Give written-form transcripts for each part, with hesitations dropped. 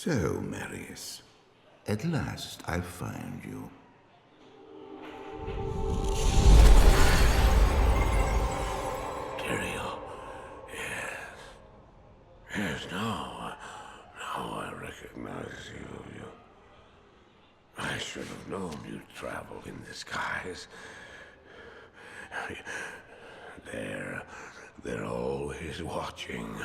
So, Marius, at last I find you. Tyrael, yes. Yes, now I recognize you. I should have known you'd travel in disguise. They're always watching.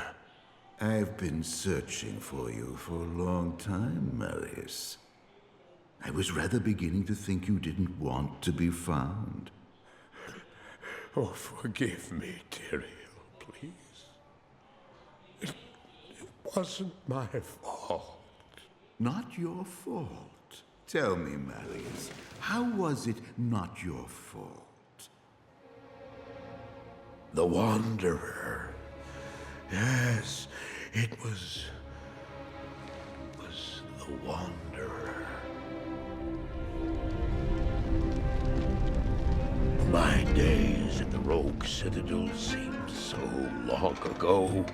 I've been searching for you for a long time, Marius. I was rather beginning to think you didn't want to be found. Oh, forgive me, Tyrael, please. It wasn't my fault. Not your fault. Tell me, Marius, how was it not your fault? The Wanderer. Yes, it was the Wanderer. My days at the Rogue Citadel seemed so long ago.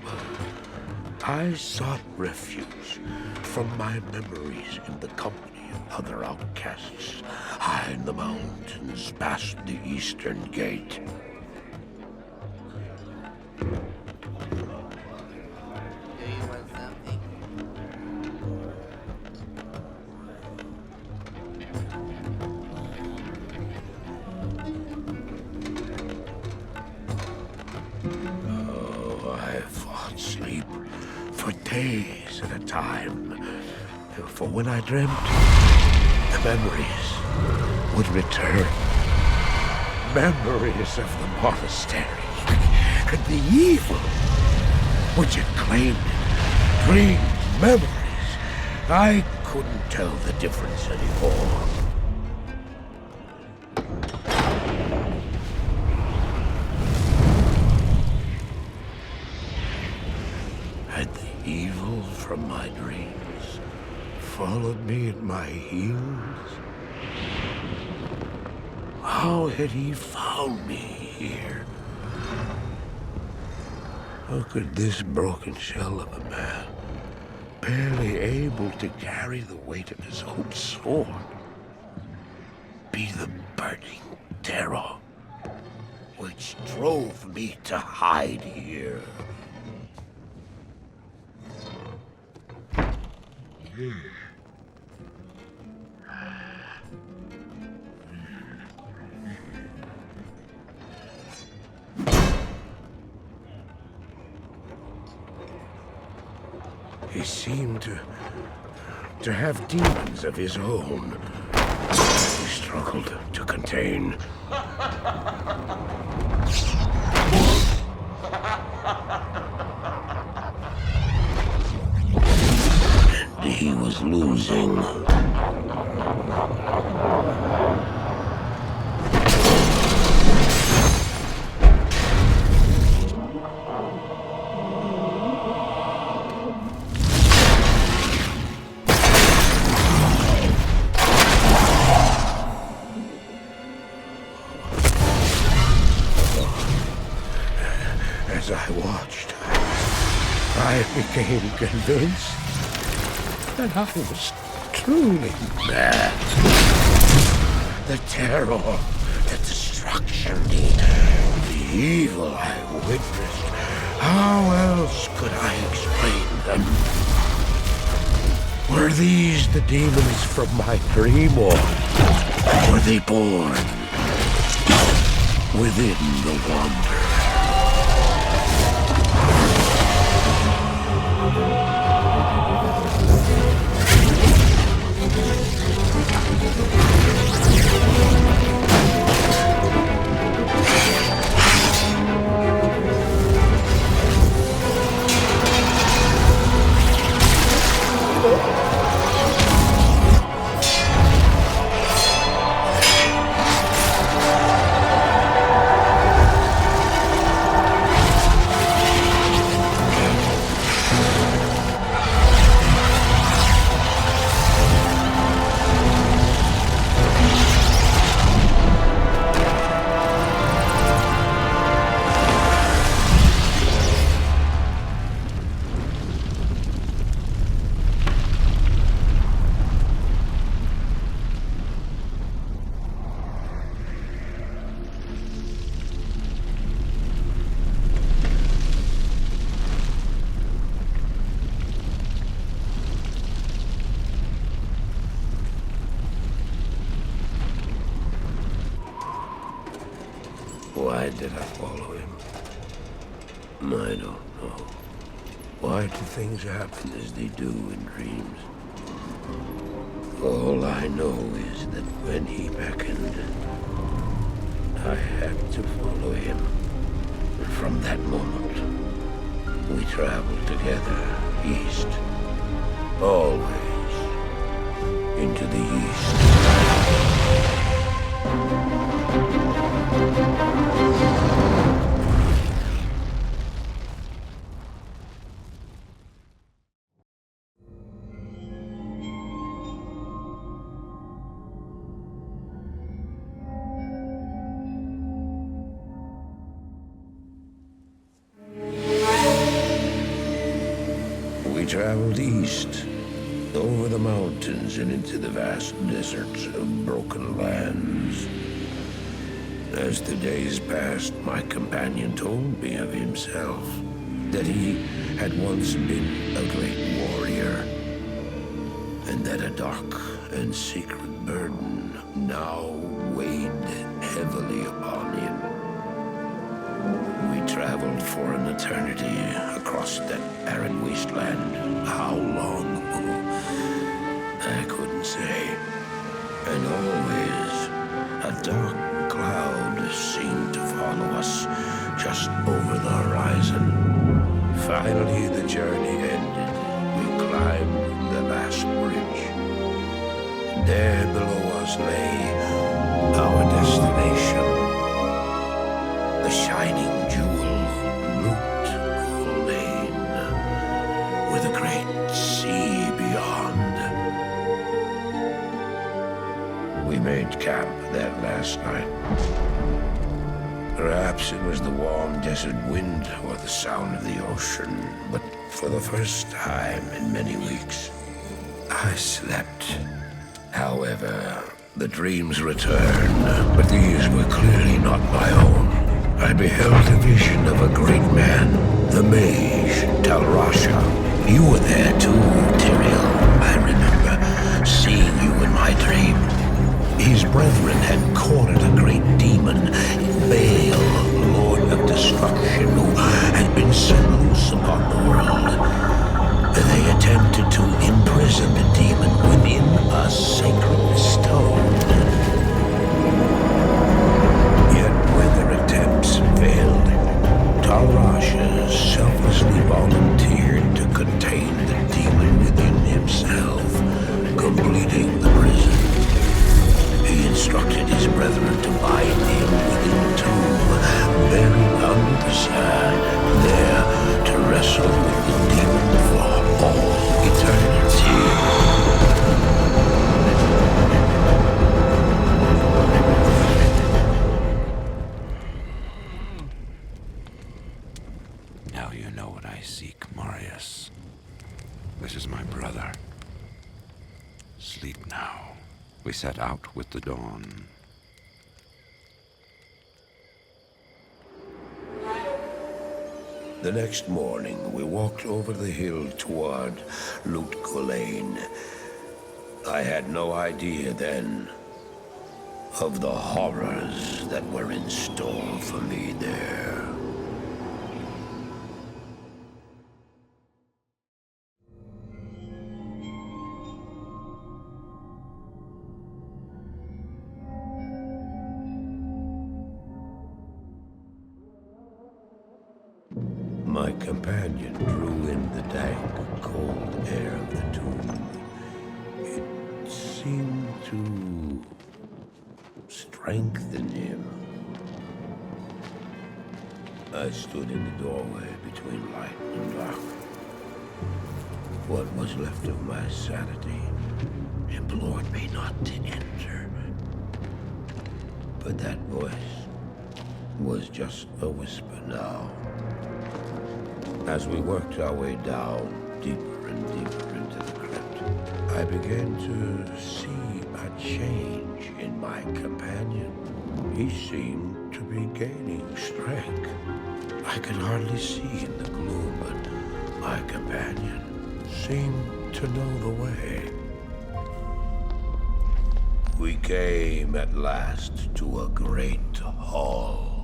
I sought refuge from my memories in the company of other outcasts, high in the mountains past the Eastern Gate. Days at a time. For when I dreamt, the memories would return. Memories of the monastery and the evil which had claimed it. Dreams, memories. I couldn't tell the difference anymore. Evil from my dreams followed me at my heels. How had he found me here? How could this broken shell of a man, barely able to carry the weight of his own sword, be the burning terror which drove me to hide here? He seemed to have demons of his own. He struggled to contain. And he was losing. As I watched, I became convinced that I was truly mad. The terror, the destruction, the evil I witnessed. How else could I explain them? Were these the demons from my dream, or were they born within the Wanderer? Why did I follow him? I don't know. Why do things happen as they do in dreams? All I know is that when he beckoned, I had to follow him. From that moment, we traveled together east. Always into the east. We traveled east, over the mountains and into the vast deserts of broken lands. As the days passed, my companion told me of himself, that he had once been a great warrior, and that a dark and secret burden now weighed heavily upon him. We traveled for an eternity across that arid wasteland. How long? I couldn't say. And always, a dark cloud seemed to follow us just over the horizon. Finally, the journey ended. We climbed the last bridge. There below us lay our destination. The shining jewel, Loot Lane, with a great sea beyond. We made camp that last night. Perhaps it was the warm desert wind or the sound of the ocean, but for the first time in many weeks, I slept. However, the dreams returned, but these were clearly not my own. I beheld a vision of a great man, the mage, Talrasha. You were there too, Tyrael. I remember seeing you in my dream. His brethren had cornered a great demon, Baal, Lord of Destruction, who had been set loose upon the world. They attempted to imprison the demon within a sacred stone. Yet when their attempts failed, Talrasha selflessly volunteered to contain the demon within himself, completing the prison. He instructed his brethren to bind him within a tomb, buried under the sand, there to wrestle with the demon for all eternity. Now you know what I seek, Marius. This is my brother. Sleep now. We set out with the dawn. The next morning, we walked over the hill toward Loot Lane. I had no idea then of the horrors that were in store for me there. My companion drew in the dank, cold air of the tomb. It seemed to strengthen him. I stood in the doorway between light and dark. What was left of my sanity implored me not to enter. But that voice was just a whisper now. As we worked our way down, deeper and deeper into the crypt, I began to see a change in my companion. He seemed to be gaining strength. I could hardly see in the gloom, but my companion seemed to know the way. We came at last to a great hall.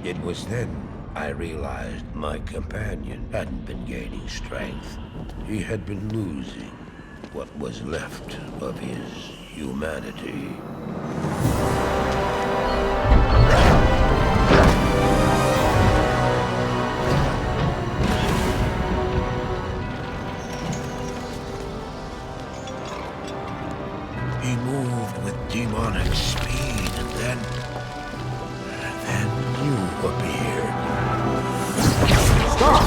It was then I realized my companion hadn't been gaining strength. He had been losing what was left of his humanity. He moved with demonic speed, and then you appeared. Stop!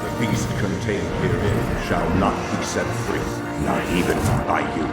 The beast contained herein shall not be set free, not even by you.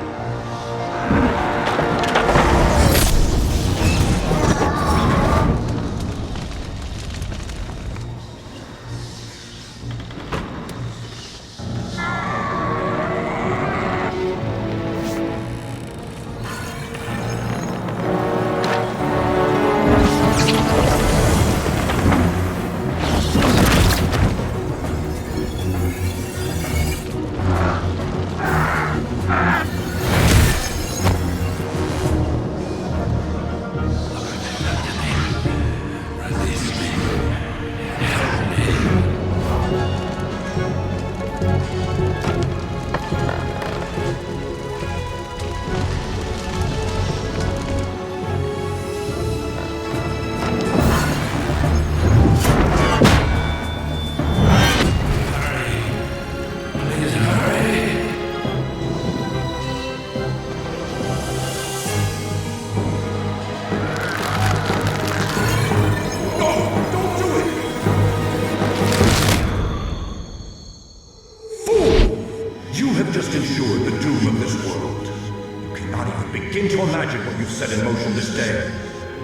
Set in motion this day.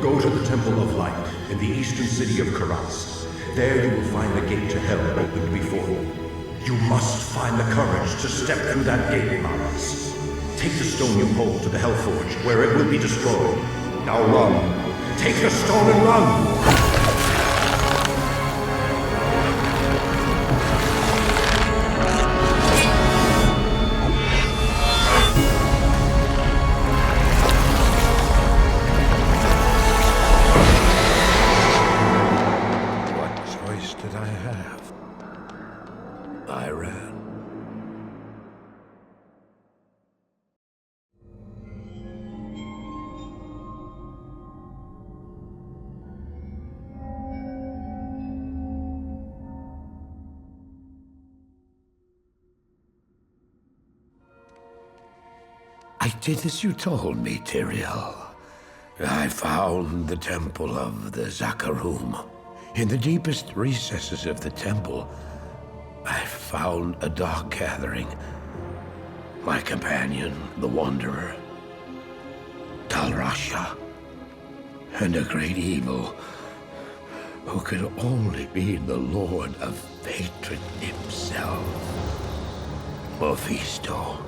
Go to the Temple of Light in the eastern city of Karas. There you will find the gate to hell opened before you. You must find the courage to step through that gate, Marius. Take the stone you hold to the Hellforge, where it will be destroyed. Now run. Take the stone and run! I did as you told me, Tyrael. I found the temple of the Zakarum. In the deepest recesses of the temple, I found a dark gathering. My companion, the Wanderer, Talrasha, and a great evil who could only be the Lord of Hatred himself, Mephisto.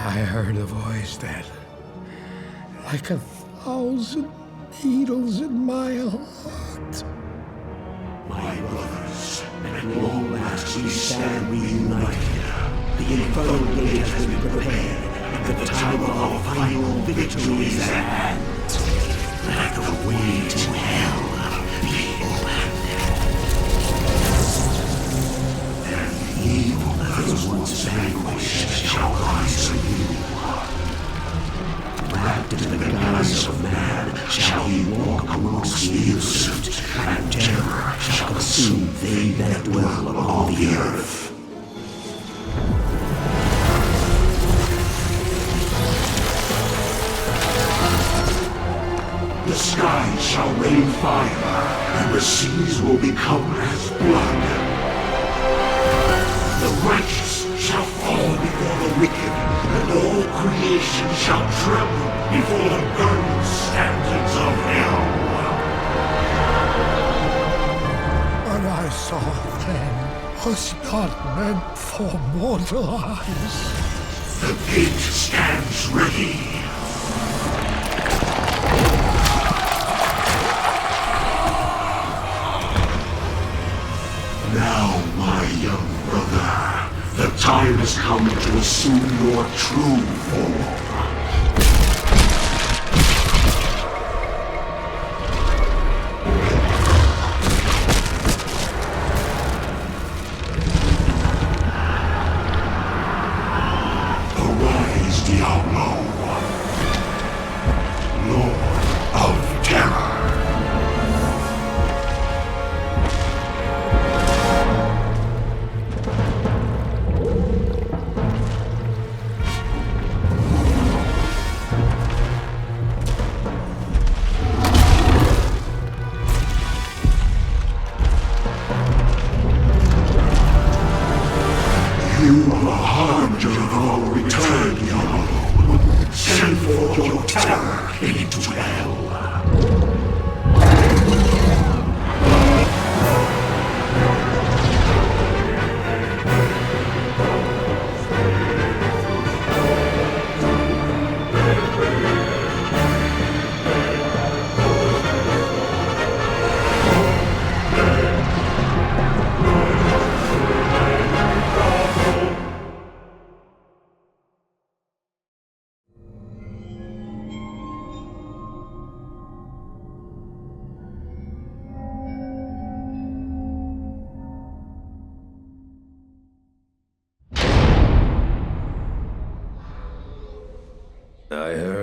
I heard a voice that, like 1,000 needles in my heart. My brothers, at long last we stand reunited. The infernal gate has been prepared, and the time of our final victory is at hand. Let the way to hell be opened. And the evil that was once vanquished shall rise anew. Wrapped in the guise of man shall he walk amongst the innocent, and terror shall consume they that dwell upon the earth. The skies shall rain fire, and the seas will become as blood. The righteous shall fall before the wicked, and all creation shall tremble before the burning standards of hell. What I saw then was not meant for mortal eyes. The gate stands ready. Now, my young brother, the time has come to assume your true form.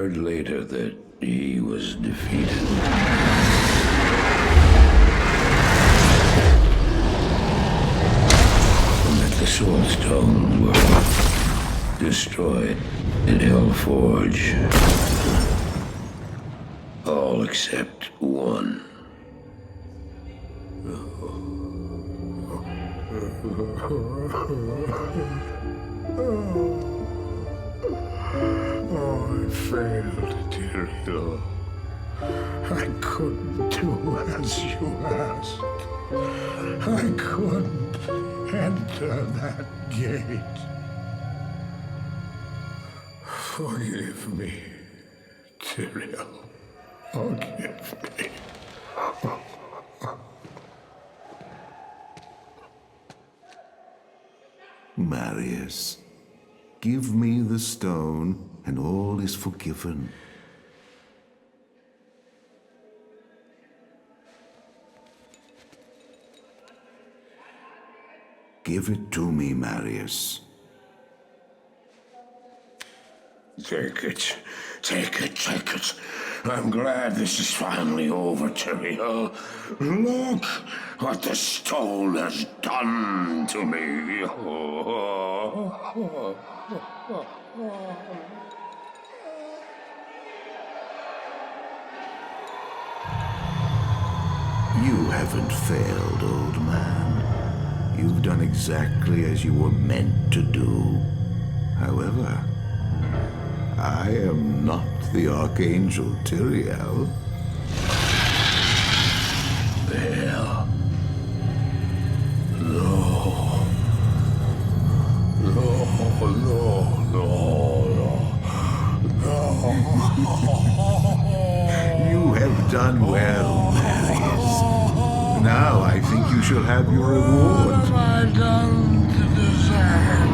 heard later that he was defeated. And that the Soul Stone were destroyed in Hellforge. All except one. Oh, I failed, Tyrael. I couldn't do as you asked. I couldn't enter that gate. Forgive me, Tyrael. Forgive me. Marius, give me the stone, and all is forgiven. Give it to me, Marius. Take it. Take it, take it. I'm glad this is finally over, Tyrael. Look what the stone has done to me. You haven't failed, old man. You've done exactly as you were meant to do. However, I am not the Archangel Tyrael. Well, no. You have done well, Marius. Now I think you shall have your reward. What have I done to deserve?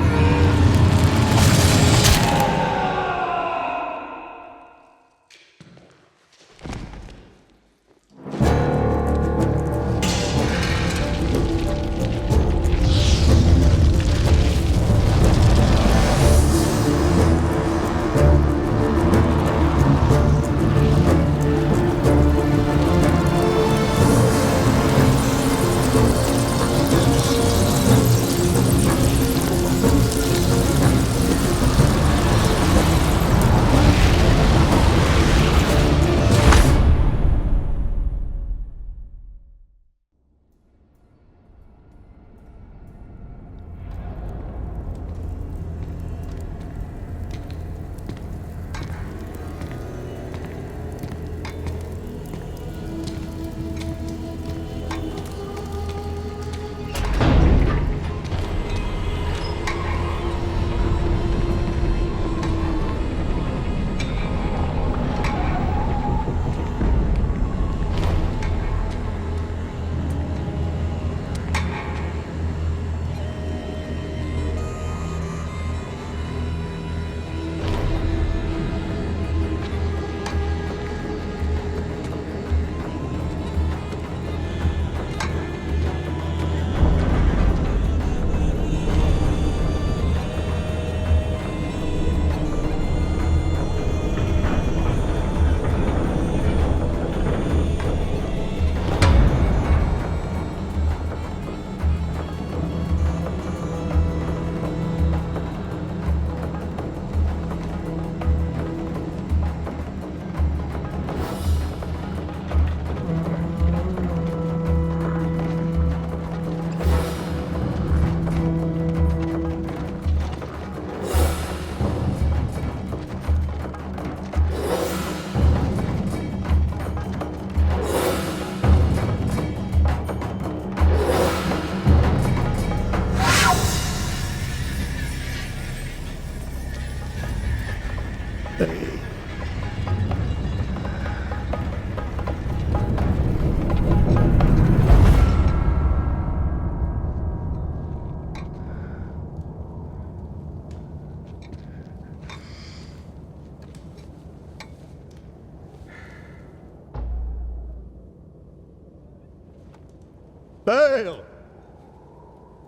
Baal!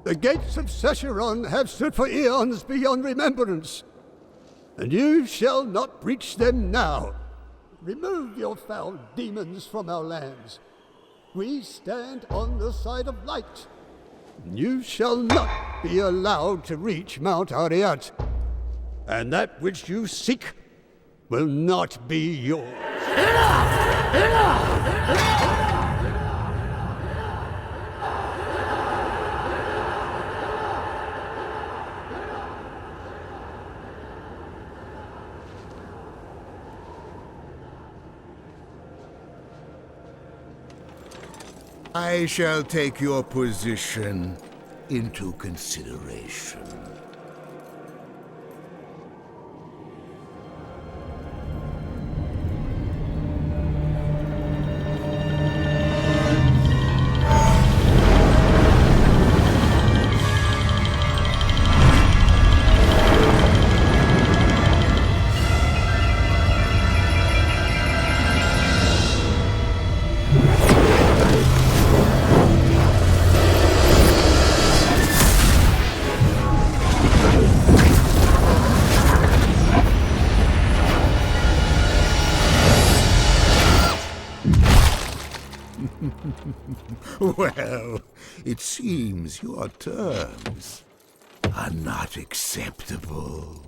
The gates of Sescheron have stood for eons beyond remembrance. and you shall not breach them now. Remove your foul demons from our lands. We stand on the side of light. You shall not be allowed to reach Mount Ariat, and that which you seek will not be yours. I shall take your position into consideration. Well, it seems your terms are not acceptable.